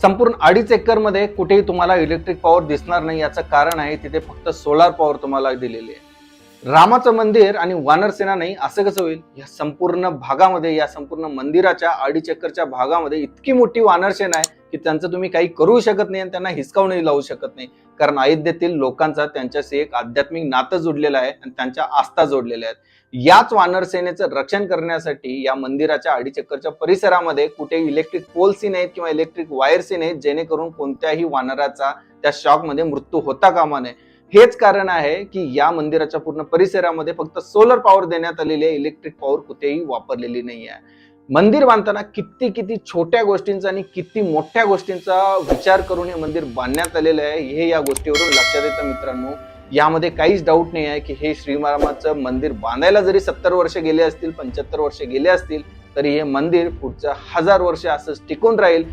संपूर्ण 2.5 एकर मध्ये कुठेही तुम्हाला इलेक्ट्रिक पॉवर दिसणार नाही। याचं कारण आहे तिथे फक्त सोलार पॉवर तुम्हाला दिलेली आहे। रामाचं मंदिर आणि वानर सेना नाही असं कसं होईल? या संपूर्ण भागामध्ये, या संपूर्ण मंदिराच्या 2.5 एकरच्या भागामध्ये इतकी मोठी वानर सेना आहे की त्यांचं तुम्ही काही करू शकत नाही आणि त्यांना हिसकावूनही लावू शकत नाही। कारण अयोध्येतील लोकांचा त्यांच्याशी एक आध्यात्मिक नातं जुडलेलं आहे आणि त्यांच्या आस्था जोडलेल्या आहेत। याच वानर सेनेचं रक्षण करण्यासाठी या मंदिराच्या 2.5 एकरच्या परिसरामध्ये कुठे इलेक्ट्रिक पोल्सही नाहीत किंवा इलेक्ट्रिक वायर्सही नाहीत, जेणेकरून कोणत्याही वानराचा त्या शॉकमध्ये मृत्यू होता कामा नये। हेच कारण आहे की या मंदिराच्या पूर्ण परिसरामध्ये फक्त सोलर पॉवर देण्यात आलेली आहे, इलेक्ट्रिक पॉवर कुठेही वापरलेली नाही आहे। मंदिर बांधताना किती किती छोट्या गोष्टींचा आणि किती मोठ्या गोष्टींचा विचार करून हे मंदिर बांधण्यात आलेलं आहे, हे या गोष्टीवरून लक्षात येतं मित्रांनो। यामध्ये काहीच डाऊट नाही आहे की हे श्रीरामाचं मंदिर बांधायला जरी 70 वर्ष गेले असतील, 75 वर्ष गेले असतील, तरी हे मंदिर पुढच्या 1000 वर्ष असंच टिकून राहील।